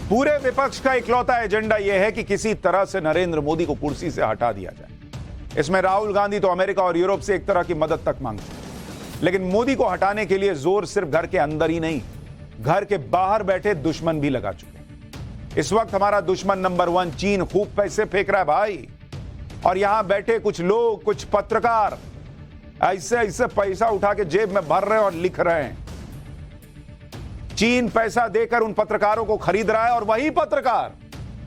पूरे विपक्ष का इकलौता एजेंडा यह है कि किसी तरह से नरेंद्र मोदी को कुर्सी से हटा दिया जाए। इसमें राहुल गांधी तो अमेरिका और यूरोप से एक तरह की मदद तक मांगते हैं, लेकिन मोदी को हटाने के लिए जोर सिर्फ घर के अंदर ही नहीं, घर के बाहर बैठे दुश्मन भी लगा चुके हैं। इस वक्त हमारा दुश्मन नंबर 1 चीन खूब पैसे फेंक रहा है भाई, और यहां बैठे कुछ लोग, कुछ पत्रकार ऐसे ऐसे पैसा उठा के जेब में भर रहे हैं और लिख रहे हैं। चीन पैसा देकर उन पत्रकारों को खरीद रहा है, और वही पत्रकार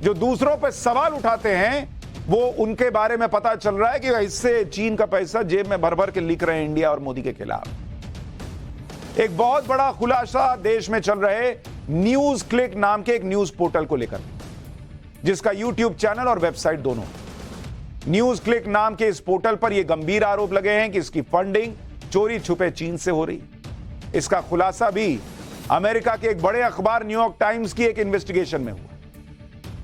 जो दूसरों पर सवाल उठाते हैं, वो उनके बारे में पता चल रहा है कि इससे चीन का पैसा जेब में भर भर के लिख रहे हैं इंडिया और मोदी के खिलाफ। एक बहुत बड़ा खुलासा देश में चल रहे न्यूज क्लिक नाम के एक न्यूज पोर्टल को लेकर, जिसका यूट्यूब चैनल और वेबसाइट दोनों। न्यूज क्लिक नाम के इस पोर्टल पर यह गंभीर आरोप लगे हैं कि इसकी फंडिंग चोरी छुपे चीन से हो रही। इसका खुलासा भी अमेरिका के एक बड़े अखबार न्यूयॉर्क टाइम्स की एक इन्वेस्टिगेशन में हुआ।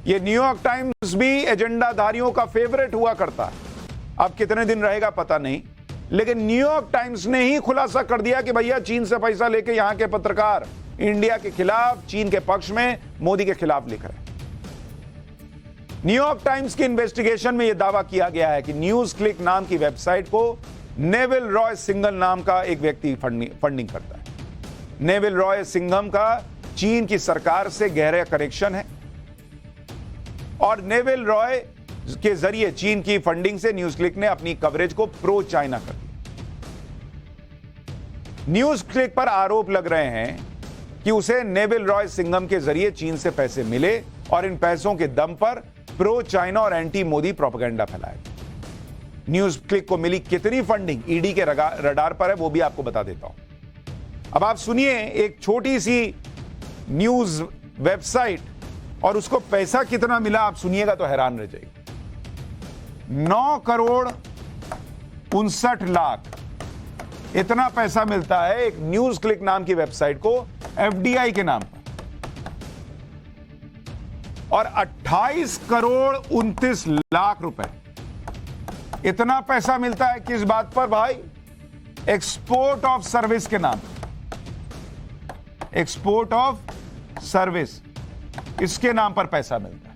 यह न्यूयॉर्क टाइम्स भी एजेंडाधारियों का फेवरेट हुआ करता है। अब कितने दिन रहेगा पता नहीं, लेकिन न्यूयॉर्क टाइम्स ने ही खुलासा कर दिया कि भैया चीन से पैसा लेके यहां के पत्रकार इंडिया के खिलाफ, चीन के पक्ष में, मोदी के खिलाफ लिख रहे हैं। न्यूयॉर्क टाइम्स की इन्वेस्टिगेशन में यह दावा किया गया है कि न्यूज क्लिक नाम की वेबसाइट को नेविल रॉय सिंघम नाम का एक व्यक्ति फंडिंग करता है। नेविल रॉय सिंघम का चीन की सरकार से गहरा कनेक्शन है, और नेविल रॉय के जरिए चीन की फंडिंग से न्यूज क्लिक ने अपनी कवरेज को प्रो चाइना कर दिया। न्यूज क्लिक पर आरोप लग रहे हैं कि उसे नेविल रॉय सिंघम के जरिए चीन से पैसे मिले, और इन पैसों के दम पर प्रो चाइना और एंटी मोदी प्रोपेगेंडा फैलाया। न्यूज क्लिक को मिली कितनी फंडिंग ईडी के रडार पर है, वो भी आपको बता देता हूं। अब आप सुनिए, एक छोटी सी न्यूज वेबसाइट और उसको पैसा कितना मिला, आप सुनिएगा तो हैरान रह जाएगी। 9 करोड़ 59 लाख इतना पैसा मिलता है एक न्यूज क्लिक नाम की वेबसाइट को एफडीआई के नाम पर, और 28 करोड़ 29 लाख रुपए इतना पैसा मिलता है किस बात पर भाई? एक्सपोर्ट ऑफ सर्विस के नाम, एक्सपोर्ट ऑफ सर्विस, इसके नाम पर पैसा मिलता है।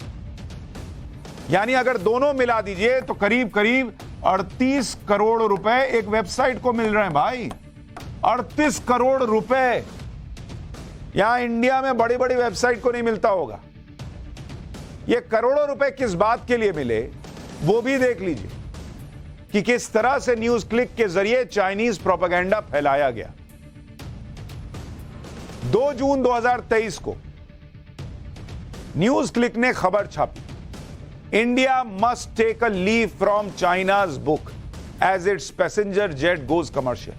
यानी अगर दोनों मिला दीजिए तो करीब करीब 38 करोड़ रुपए एक वेबसाइट को मिल रहे हैं भाई। 38 करोड़ रुपए यहां इंडिया में बड़ी बड़ी वेबसाइट को नहीं मिलता होगा। ये करोड़ों रुपए किस बात के लिए मिले, वो भी देख लीजिए कि किस तरह से न्यूज क्लिक के जरिए चाइनीज प्रोपेगेंडा फैलाया गया। 2 जून 2023 को न्यूज क्लिक ने खबर छापी, India must take a leaf from China's book as its passenger jet goes commercial.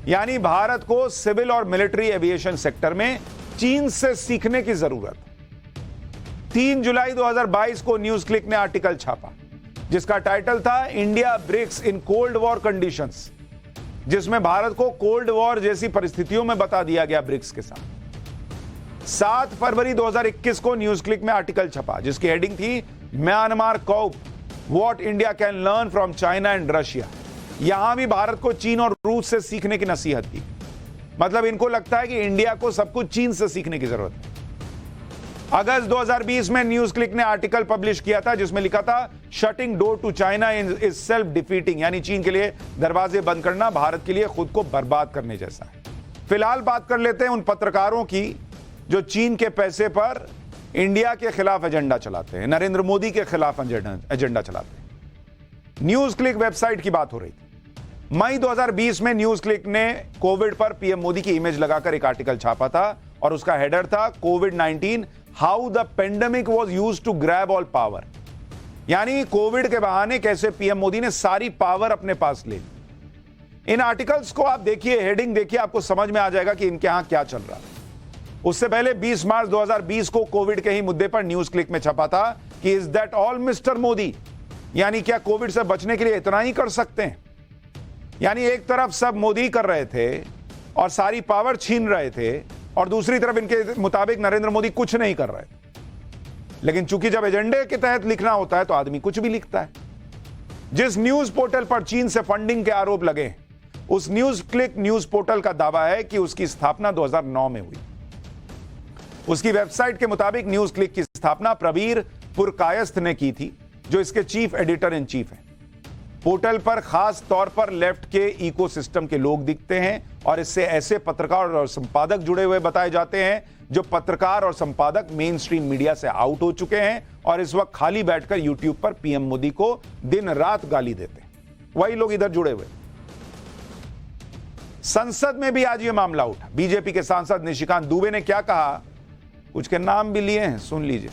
यानी भारत को सिविल और मिलिट्री एविएशन सेक्टर में चीन से सीखने की जरूरत। 3 जुलाई 2022 को न्यूज क्लिक ने आर्टिकल छापा जिसका टाइटल था India BRICS in cold war conditions, जिसमें भारत को कोल्ड वॉर जैसी परिस्थितियों में बता दिया गया ब्रिक्स के साथ। 7 फरवरी 2021 को न्यूज क्लिक में आर्टिकल छपा जिसकी हेडिंग थी Myanmar coup what India can learn from China and Russia. यहां भी भारत को चीन और रूस से सीखने की नसीहत की। मतलब इनको लगता है कि इंडिया को सब कुछ चीन से सीखने की जरूरत है। अगस्त 2020 में न्यूज क्लिक ने आर्टिकल पब्लिश किया था जिसमें लिखा था shutting door to China is self defeating, यानी चीन के लिए दरवाजे बंद करना भारत के लिए खुद को बर्बाद करने जैसा है। फिलहाल बात कर लेते हैं उन पत्रकारों की जो चीन के पैसे पर इंडिया के खिलाफ एजेंडा चलाते हैं, नरेंद्र मोदी के खिलाफ एजेंडा चलाते हैं। न्यूज क्लिक वेबसाइट की बात हो रही थी। मई 2020 में न्यूज क्लिक ने कोविड पर पीएम मोदी की इमेज लगाकर एक आर्टिकल छापा था और उसका हेडर था कोविड-19 how the pandemic was used to grab all power. यानी कोविड के बहाने कैसे पीएम मोदी ने सारी पावर अपने पास ले ली। इन आर्टिकल्स को आप देखिए, हेडिंग देखिए, आपको समझ में आ जाएगा कि इनके यहां क्या चल रहा है। उससे पहले 20 मार्च 2020 को कोविड के ही मुद्दे पर न्यूज क्लिक में छपा था कि is that all mister Modi, यानी क्या कोविड से बचने के लिए इतना ही कर सकते हैं। यानी एक तरफ सब मोदी कर रहे थे और सारी पावर छीन रहे थे, और दूसरी तरफ इनके मुताबिक नरेंद्र मोदी कुछ नहीं कर रहे। लेकिन चूंकि जब एजेंडे के तहत लिखना होता है तो आदमी कुछ भी लिखता है। जिस न्यूज पोर्टल पर चीन से फंडिंग के आरोप लगे, उस न्यूज क्लिक न्यूज पोर्टल का दावा है कि उसकी स्थापना 2009 में हुई। उसकी वेबसाइट के मुताबिक न्यूज क्लिक की स्थापना प्रवीर पुरकायस्थ ने की थी, जो इसके चीफ एडिटर इन चीफ हैं। पोर्टल पर खास तौर पर लेफ्ट के इकोसिस्टम के लोग दिखते हैं और इससे ऐसे पत्रकार और संपादक जुड़े हुए बताए जाते हैं जो पत्रकार और संपादक मेन स्ट्रीम मीडिया से आउट हो चुके हैं और इस वक्त खाली बैठकर यूट्यूब पर पीएम मोदी को दिन रात गाली देते हैं। वही लोग इधर जुड़े हुए। संसद में भी आज यह मामला उठा। बीजेपी के सांसद निशिकांत दुबे ने क्या कहा, कुछ के नाम भी लिए हैं, सुन लीजिए।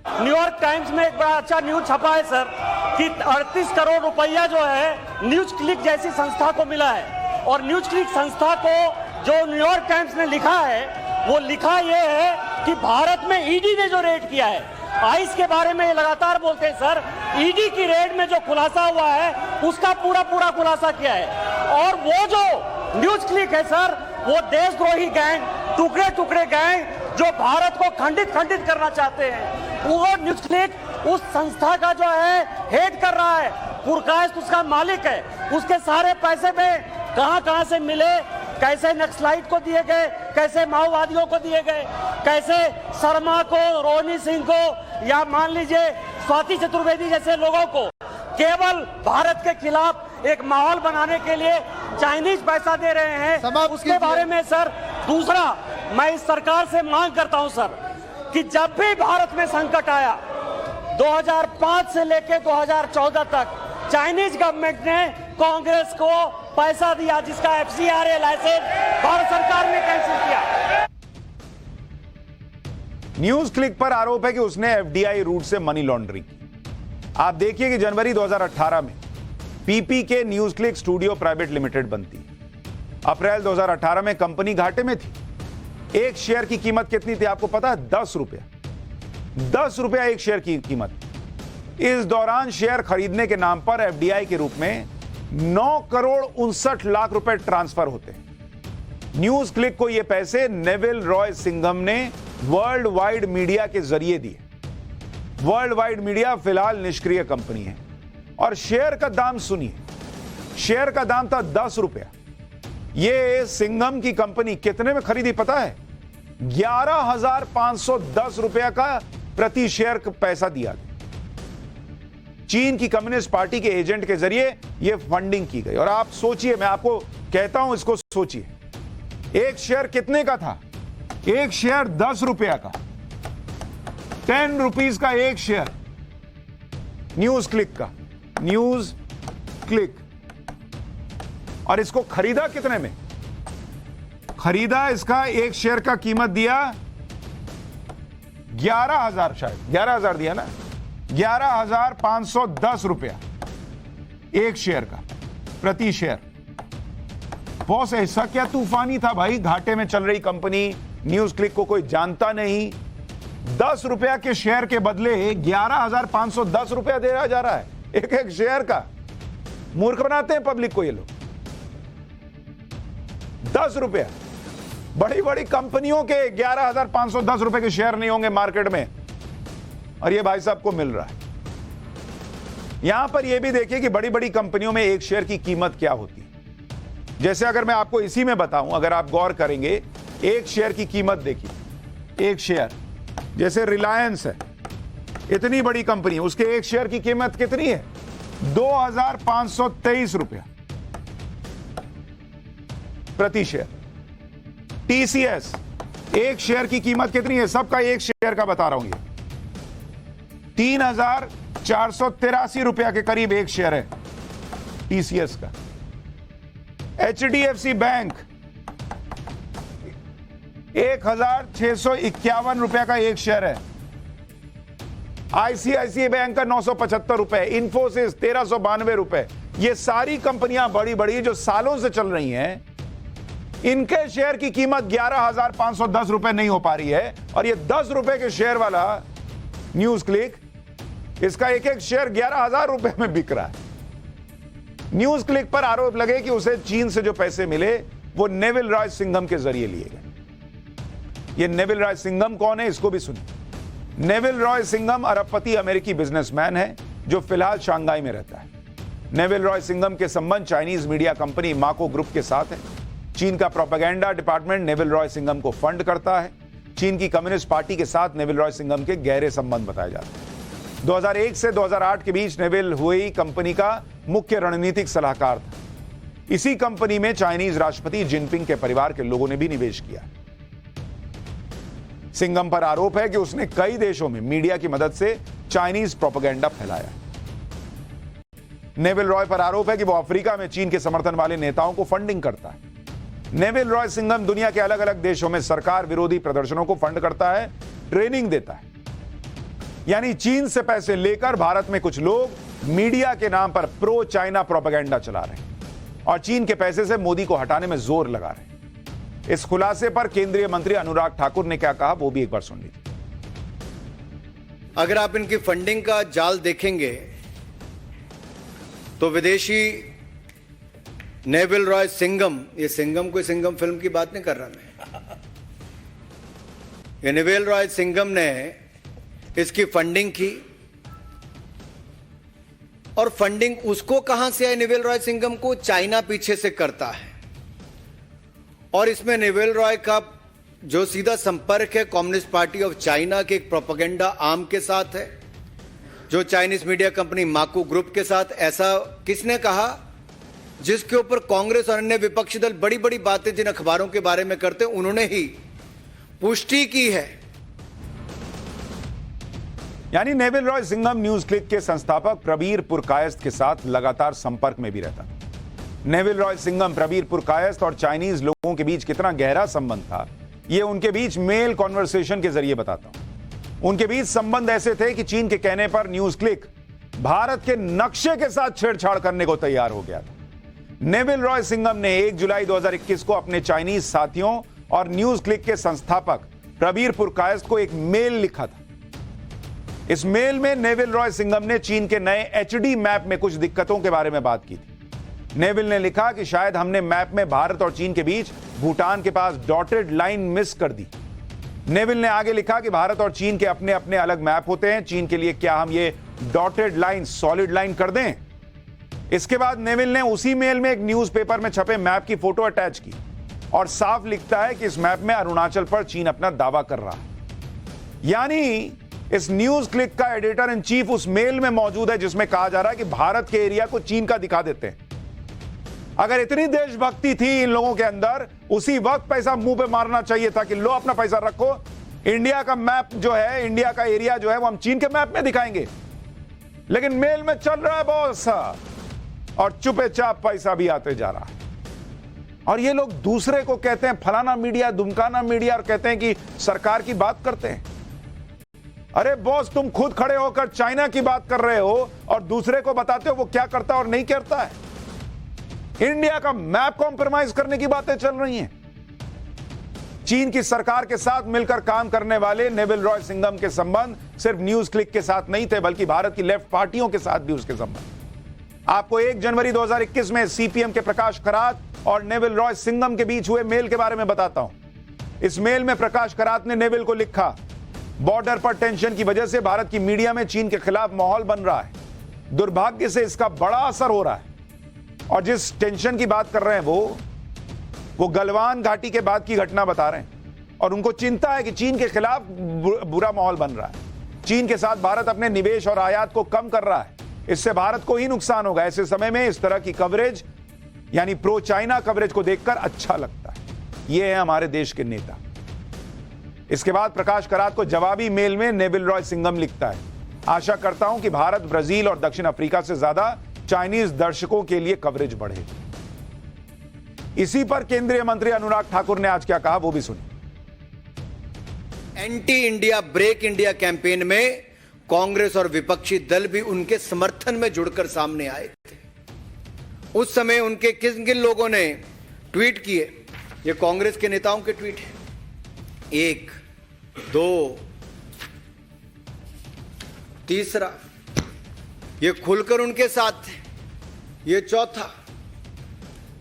न्यूयॉर्क टाइम्स में एक बड़ा अच्छा न्यूज छपा है सर कि 38 करोड़ रुपया जो है न्यूज क्लिक जैसी संस्था को मिला है। और न्यूज क्लिक संस्था को जो न्यूयॉर्क टाइम्स ने लिखा है, वो लिखा यह है कि भारत में ईडी ने जो रेड किया है, आइस के बारे में ये लगातार बोलते हैं सर, ईडी की रेड में जो खुलासा हुआ है उसका पूरा खुलासा किया है। और वो जो न्यूज क्लिक है सर, वो देशद्रोही गैंग, टुकड़े गैंग जो भारत को खंडित करना चाहते हैं, वो न्यूज क्लिक उस संस्था का जो है हेड कर रहा है। पुरकायस्थ उसका मालिक है। उसके सारे पैसे में कहां से मिले, कैसे नक्सलाइट को दिए गए, कैसे माओवादियों को दिए गए, कैसे शर्मा को, रोहिणी सिंह को, या मान लीजिए स्वाति चतुर्वेदी जैसे लोगों को केवल भारत के खिलाफ एक माहौल बनाने के लिए चाइनीज पैसा दे रहे हैं, उसके बारे में सर। दूसरा, मैं इस सरकार से मांग करता हूं सर कि जब भी भारत में संकट आया 2005 से लेकर 2014 तक चाइनीज गवर्नमेंट ने कांग्रेस को पैसा दिया, जिसका FCRA लाइसेंस भारत सरकार ने कैंसिल किया। न्यूज क्लिक पर आरोप है कि उसने FDI रूट से मनी लॉन्ड्रिंग की। आप देखिए कि जनवरी 2018 में PPK news click studio private limited बनती है। अप्रैल 2018 में कंपनी घाटे में थी। एक शेयर की कीमत कितनी थी आपको पता है? 10 रुपया। 10 रुपया एक शेयर की कीमत। इस दौरान शेयर खरीदने के नाम पर FDI के रूप में 9 करोड़ 59 लाख रुपए ट्रांसफर होते हैं। न्यूज क्लिक को यह पैसे नेविल रॉय सिंघम ने वर्ल्ड वाइड मीडिया के जरिए दिए। वर्ल्ड वाइड मीडिया फिलहाल निष्क्रिय कंपनी है और शेयर का दाम सुनिए। शेयर का दाम था 10 रुपया। यह सिंघम की कंपनी कितने में खरीदी पता है? 11,510 रुपया का प्रति शेयर पैसा दिया। चीन की कम्युनिस्ट पार्टी के एजेंट के जरिए यह फंडिंग की गई। और आप सोचिए, मैं आपको कहता हूं, इसको सोचिए, एक शेयर कितने का था? एक शेयर 10 रुपया का, 10 रुपीज का एक शेयर न्यूज क्लिक का। News click. और इसको खरीदा कितने में? खरीदा, इसका एक शेयर का कीमत दिया 11,000, शायद 11,000 दिया ना, 11,510 रुपया एक शेयर का, प्रति शेयर। बॉस ऐसा क्या तूफानी था भाई? घाटे में चल रही कंपनी, न्यूज क्लिक को कोई जानता नहीं, 10 रुपया के शेयर के बदले 11,510 रुपया दिया जा रहा है एक शेयर का। मूर्ख बनाते हैं पब्लिक को ये लोग। 10 रुपया। बड़ी बड़ी कंपनियों के 11,510 रुपए के शेयर नहीं होंगे मार्केट में, और ये भाई साहब को मिल रहा है। यहां पर यह भी देखिए कि बड़ी बड़ी कंपनियों में एक शेयर की कीमत क्या होती है। जैसे अगर मैं आपको इसी में बताऊं, अगर आप गौर करेंगे, एक शेयर की कीमत देखिए। एक शेयर, जैसे रिलायंस है, इतनी बड़ी कंपनी, उसके एक शेयर की कीमत कितनी है? 2,523 रुपया प्रति शेयर। TCS, एक शेयर की कीमत कितनी है? सबका एक शेयर का बता रहा हूं, ये 3,483 रुपया के करीब एक शेयर है TCS का। HDFC बैंक 1,651 रुपया का एक शेयर है। ICICI बैंक का 975 रुपए, इंफोसिस 1,392 रुपए। ये सारी कंपनियां बड़ी बड़ी जो सालों से चल रही हैं, इनके शेयर की कीमत 11,510 रुपए नहीं हो पा रही है। और ये 10 रुपए के शेयर वाला न्यूज क्लिक, इसका एक एक शेयर 11,000 रुपए में बिक रहा है। न्यूज क्लिक पर आरोप लगे कि उसे चीन से जो पैसे मिले वो नेविल रॉय सिंघम के जरिए लिए गए। ये नेविल रॉय सिंघम कौन है, इसको भी सुनिए। नेविल रॉय सिंघम अरबपति अमेरिकी बिजनेसमैन है जो फिलहाल शंघाई में रहता है। नेविल रॉय सिंघम के संबंध चाइनीज मीडिया कंपनी माको ग्रुप के साथ है। चीन का propaganda department Neville Roy Singham को फंड करता है। चीन की कम्युनिस्ट पार्टी के साथ नेविल रॉय सिंघम के गहरे संबंध बताए जाते हैं। 2001 से 2008 के बीच नेविल हुई कंपनी का मुख्य रणनीतिक सलाहकार था। इसी कंपनी में चाइनीज राष्ट्रपति जिनपिंग के परिवार के लोगों ने भी निवेश किया। सिंघम पर आरोप है कि उसने कई देशों में मीडिया की मदद से चाइनीज प्रोपेगेंडा फैलाया। नेविल रॉय पर आरोप है कि वो अफ्रीका में चीन के समर्थन वाले नेताओं को फंडिंग करता है। नेविल रॉय सिंघम दुनिया के अलग अलग देशों में सरकार विरोधी प्रदर्शनों को फंड करता है, ट्रेनिंग देता है। यानी चीन से पैसे लेकर भारत में कुछ लोग मीडिया के नाम पर प्रो चाइना प्रोपेगेंडा चला रहे हैं और चीन के पैसे से मोदी को हटाने में जोर लगा रहे हैं। इस खुलासे पर केंद्रीय मंत्री अनुराग ठाकुर ने क्या कहा, वो भी एक बार सुन लीजिए। अगर आप इनकी फंडिंग का जाल देखेंगे तो विदेशी नेविल रॉय सिंघम, ये सिंघम कोई सिंघम फिल्म की बात नहीं कर रहा मैं, ये नेविल रॉय सिंघम ने इसकी फंडिंग की। और फंडिंग उसको कहां से है? नेविल रॉय सिंघम को चाइना पीछे से करता है। और इसमें नेविल रॉय का जो सीधा संपर्क है कम्युनिस्ट पार्टी ऑफ चाइना के एक प्रोपेगेंडा आर्म के साथ है, जो चाइनीज मीडिया कंपनी माकू ग्रुप के साथ। ऐसा किसने कहा? जिसके ऊपर कांग्रेस और अन्य विपक्षी दल बड़ी बड़ी बातें जिन अखबारों के बारे में करते हैं, उन्होंने ही पुष्टि की है। यानी Neville Roy Singham news click के संस्थापक प्रबीर पुरकायस्थ के साथ लगातार संपर्क में भी रहता था। नेविल रॉय सिंघम, प्रबीर पुरकायस्थ और चाइनीज लोगों के बीच कितना गहरा संबंध था, यह उनके बीच मेल कॉन्वर्सेशन के जरिए बताता हूं। उनके बीच संबंध ऐसे थे कि चीन के कहने पर न्यूज क्लिक भारत के नक्शे के साथ छेड़छाड़ करने को तैयार हो गया था। नेविल रॉय सिंघम ने 1 जुलाई 2021 को अपने चाइनीज साथियों और न्यूज क्लिक के संस्थापक प्रबीर पुरकायस्थ को एक मेल लिखा था। इस मेल में नेविल रॉय सिंघम ने चीन के नए एचडी मैप में कुछ दिक्कतों के बारे में बात की थी। नेविल ने लिखा कि शायद हमने मैप में भारत और चीन के बीच भूटान के पास डॉटेड लाइन मिस कर दी। नेविल ने आगे लिखा कि भारत और चीन के अपने अपने अलग मैप होते हैं, चीन के लिए क्या हम ये डॉटेड लाइन सॉलिड लाइन कर दें? इसके बाद नेविल ने उसी मेल में एक न्यूज़पेपर में छपे मैप की फोटो अटैच की और साफ लिखता है कि इस मैप में अरुणाचल पर चीन अपना दावा कर रहा है। यानी इस न्यूज क्लिक का एडिटर इन चीफ उस मेल में मौजूद है जिसमें कहा जा रहा है कि भारत के एरिया को चीन का दिखा देते हैं। अगर इतनी देशभक्ति थी इन लोगों के अंदर, उसी वक्त पैसा मुंह पे मारना चाहिए था कि लो अपना पैसा रखो, इंडिया का मैप जो है, इंडिया का एरिया जो है वो हम चीन के मैप में दिखाएंगे। लेकिन मेल में चल रहा है बॉस, और चुपे चाप पैसा भी आते जा रहा है। और ये लोग दूसरे को कहते हैं फलाना मीडिया, दुमकाना मीडिया, और कहते हैं कि सरकार की बात करते हैं। अरे बॉस, तुम खुद खड़े होकर चाइना की बात कर रहे हो और दूसरे को बताते हो वो क्या करता और नहीं करता है। इंडिया का मैप कॉम्प्रोमाइज करने की बातें चल रही हैं। चीन की सरकार के साथ मिलकर काम करने वाले नेविल रॉय सिंघम के संबंध सिर्फ न्यूज क्लिक के साथ नहीं थे, बल्कि भारत की लेफ्ट पार्टियों के साथ भी उसके संबंध। आपको 1 जनवरी 2021 में सीपीएम के प्रकाश करात और नेविल रॉय सिंघम के बीच हुए मेल के बारे में बताता हूं। इस मेल में प्रकाश करात ने नेविल को लिखा, बॉर्डर पर टेंशन की वजह से भारत की मीडिया में चीन के खिलाफ माहौल बन रहा है। दुर्भाग्य से इसका बड़ा असर हो रहा है। और जिस टेंशन की बात कर रहे हैं वो गलवान घाटी के बाद की घटना बता रहे हैं। और उनको चिंता है कि चीन के खिलाफ बुरा माहौल बन रहा है। चीन के साथ भारत अपने निवेश और आयात को कम कर रहा है, इससे भारत को ही नुकसान होगा। ऐसे समय में इस तरह की कवरेज, यानी प्रो चाइना कवरेज को देखकर अच्छा लगता है। ये है हमारे देश के नेता। इसके बाद प्रकाश करात को जवाबी मेल में नेविल रॉय सिंघम लिखता है, आशा करता हूं कि भारत, ब्राजील और दक्षिण अफ्रीका से ज्यादा चाइनीज दर्शकों के लिए कवरेज बढ़े। इसी पर केंद्रीय मंत्री अनुराग ठाकुर ने आज क्या कहा, वो भी सुनिए। Anti India break India campaign में कांग्रेस और विपक्षी दल भी उनके समर्थन में जुड़कर सामने आए थे। उस समय उनके किन किन लोगों ने ट्वीट किए, ये कांग्रेस के नेताओं के ट्वीट है। 1, 2, तीसरा, ये खुलकर उनके साथ थे। ये चौथा,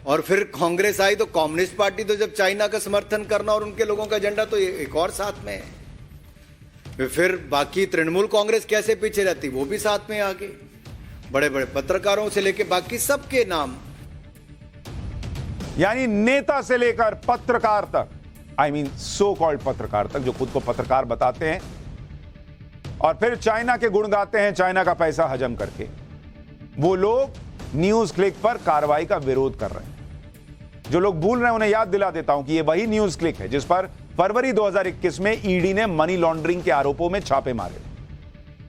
और फिर कांग्रेस आई तो कम्युनिस्ट पार्टी तो जब चाइना का समर्थन करना और उनके लोगों का एजेंडा, तो ये एक और साथ में है। फिर बाकी तृणमूल कांग्रेस कैसे पीछे रहती, वो भी साथ में आ गई। बड़े बड़े पत्रकारों से लेके बाकी सबके नाम। यानी नेता से लेकर पत्रकार तक, आई मीन सो कॉल्ड पत्रकार तक, जो खुद को पत्रकार बताते हैं और फिर चाइना के गुण गाते हैं चाइना का पैसा हजम करके, वो लोग न्यूज क्लिक पर कार्रवाई का विरोध कर रहे हैं। जो लोग भूल रहे हैं उन्हें याद दिला देता हूं कि ये वही न्यूज क्लिक है जिस पर फरवरी 2021 में ईडी ने मनी लॉन्ड्रिंग के आरोपों में छापे मारे।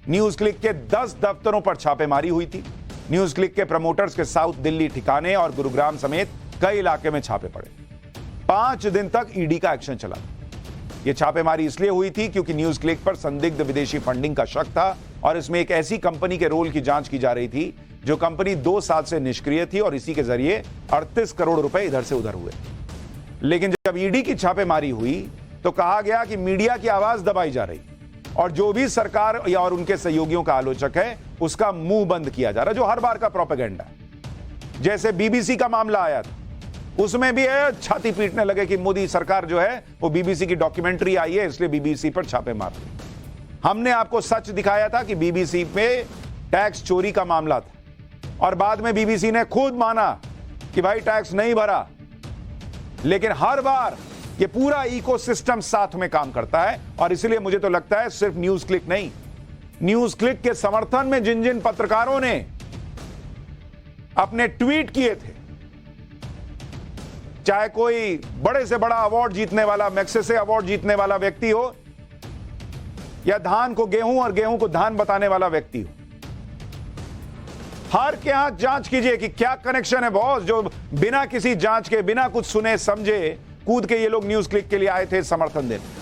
न्यूज क्लिक के 10 दफ्तरों पर छापेमारी हुई थी। न्यूज क्लिक के प्रमोटर्स के साउथ दिल्ली ठिकाने और गुरुग्राम समेत कई इलाके में छापे पड़े। 5 दिन तक ईडी का एक्शन चला। यह छापेमारी इसलिए हुई थी क्योंकि न्यूज क्लिक पर संदिग्ध विदेशी फंडिंग का शक था और इसमें एक ऐसी कंपनी के रोल की जांच की जा रही थी जो कंपनी 2 साल से निष्क्रिय थी और इसी के जरिए 38 करोड़ रुपए इधर से उधर हुए। लेकिन जब ईडी की छापेमारी हुई तो कहा गया कि मीडिया की आवाज दबाई जा रही और जो भी सरकार या और उनके सहयोगियों का आलोचक है उसका मुंह बंद किया जा रहा, जो हर बार का प्रोपेगेंडा है। जैसे बीबीसी का मामला आया था, उसमें भी छाती पीटने लगे कि मोदी सरकार जो है वो बीबीसी की डॉक्यूमेंट्री आई है इसलिए बीबीसी पर छापे मार दिए। हमने आपको सच दिखाया था कि बीबीसी पे टैक्स चोरी का मामला था और बाद में बीबीसी ने खुद माना कि भाई टैक्स नहीं भरा। लेकिन हर बार ये पूरा इकोसिस्टम साथ में काम करता है और इसलिए मुझे तो लगता है सिर्फ न्यूज क्लिक नहीं, न्यूज क्लिक के समर्थन में जिन जिन पत्रकारों ने अपने ट्वीट किए थे, चाहे कोई बड़े से बड़ा अवार्ड जीतने वाला, मैग्सेसे अवार्ड जीतने वाला व्यक्ति हो या धान को गेहूं और गेहूं को धान बताने वाला व्यक्ति हो, हर के यहां जांच कीजिए कि क्या कनेक्शन है बॉस, जो बिना किसी जांच के, बिना कुछ सुने समझे कूद के ये लोग न्यूज क्लिक के लिए आए थे समर्थन देने।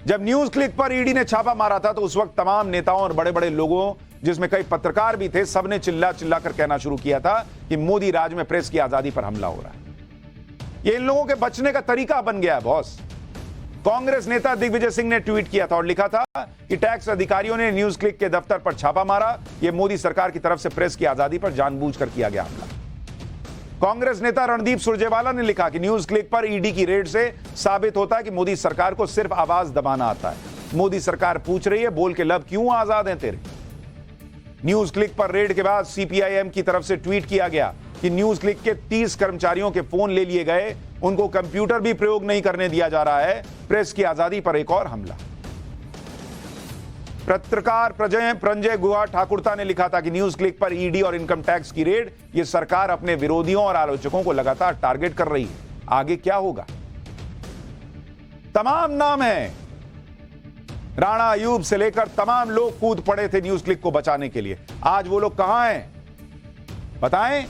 जब न्यूज क्लिक पर ईडी ने छापा मारा था तो उस वक्त तमाम नेताओं और बड़े बड़े लोगों, जिसमें कई पत्रकार भी थे, सबने चिल्ला चिल्ला कर कहना शुरू किया था कि मोदी राज में प्रेस की आजादी पर हमला हो रहा है। ये इन लोगों के बचने का तरीका बन गया है बॉस। कांग्रेस नेता दिग्विजय सिंह ने ट्वीट किया था और लिखा था कि टैक्स अधिकारियों ने न्यूज क्लिक के दफ्तर पर छापा मारा, यह मोदी सरकार की तरफ से प्रेस की आजादी पर जानबूझकर किया गया हमला। कांग्रेस नेता रणदीप सुरजेवाला ने लिखा कि न्यूज क्लिक पर ईडी की रेड से साबित होता है कि मोदी सरकार को सिर्फ आवाज दबाना आता है। मोदी सरकार पूछ रही है, बोल के लब क्यों आजाद हैं तेरे। न्यूज क्लिक पर रेड के बाद सीपीआईएम की तरफ से ट्वीट किया गया कि न्यूज क्लिक के 30 कर्मचारियों के फोन ले लिए गए, उनको कंप्यूटर भी प्रयोग नहीं करने दिया जा रहा है। प्रेस की आजादी पर एक और हमला। पत्रकार प्रंजय गुहा ठाकुरता ने लिखा था कि न्यूज क्लिक पर ईडी और इनकम टैक्स की रेड, ये सरकार अपने विरोधियों और आलोचकों को लगातार टारगेट कर रही है, आगे क्या होगा। तमाम नाम है, राणा अयूब से लेकर तमाम लोग कूद पड़े थे न्यूज क्लिक को बचाने के लिए। आज वो लोग कहां हैं बताएं।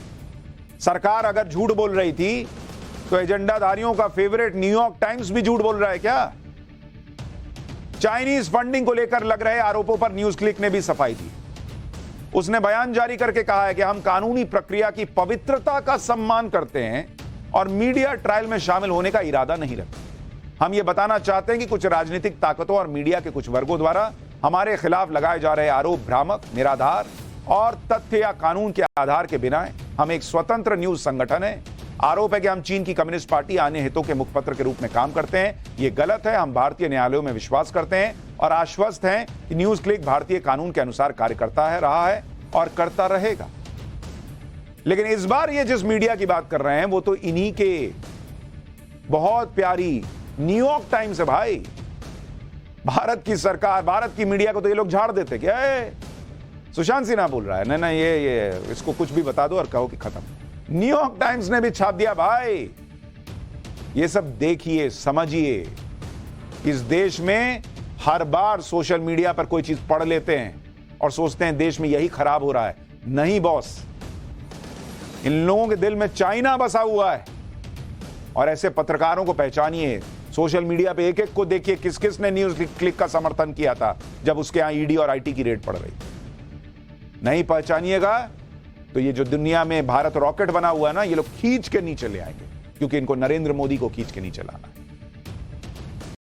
सरकार अगर झूठ बोल रही थी तो एजेंडाधारियों का फेवरेट न्यूयॉर्क टाइम्स भी झूठ बोल रहा है क्या। चाइनीज फंडिंग को लेकर लग रहे आरोपों पर न्यूज क्लिक ने भी सफाई दी। उसने बयान जारी करके कहा है कि हम कानूनी प्रक्रिया की पवित्रता का सम्मान करते हैं और मीडिया ट्रायल में शामिल होने का इरादा नहीं रखते। हम यह बताना चाहते हैं कि कुछ राजनीतिक ताकतों और मीडिया के कुछ वर्गों द्वारा हमारे खिलाफ लगाए जा रहे आरोप भ्रामक, निराधार और तथ्य या कानून के आधार के बिना है। हम एक स्वतंत्र न्यूज संगठन है। आरोप है कि हम चीन की कम्युनिस्ट पार्टी अन्य हितों के मुखपत्र के रूप में काम करते हैं। यह गलत है। हम भारतीय न्यायालयों में विश्वास करते हैं और आश्वस्त हैं कि न्यूज क्लिक भारतीय कानून के अनुसार कार्य करता है, रहा है और करता रहेगा। लेकिन इस बार ये जिस मीडिया की बात कर रहे हैं वो तो इन्हीं के बहुत प्यारी न्यूयॉर्क टाइम्स है भाई। भारत की सरकार, भारत की मीडिया को तो ये लोग झाड़ देते क्या है। सुशांत सिन्हा बोल रहा है, नहीं ये इसको कुछ भी बता दो और कहो कि खत्म। न्यूयॉर्क टाइम्स ने भी छाप दिया भाई। ये सब देखिए, समझिए। इस देश में हर बार सोशल मीडिया पर कोई चीज पढ़ लेते हैं और सोचते हैं देश में यही खराब हो रहा है। नहीं बॉस, इन लोगों के दिल में चाइना बसा हुआ है और ऐसे पत्रकारों को पहचानिए। सोशल मीडिया पे एक एक को देखिए किस किस ने न्यूज क्लिक का समर्थन किया था जब उसके यहां ईडी और आईटी की रेड पड़ रही। नहीं पहचानिएगा तो ये जो दुनिया में भारत रॉकेट बना हुआ है ना, ये लोग खींच के नीचे ले आएंगे, क्योंकि इनको नरेंद्र मोदी को खींच के नीचे लाना।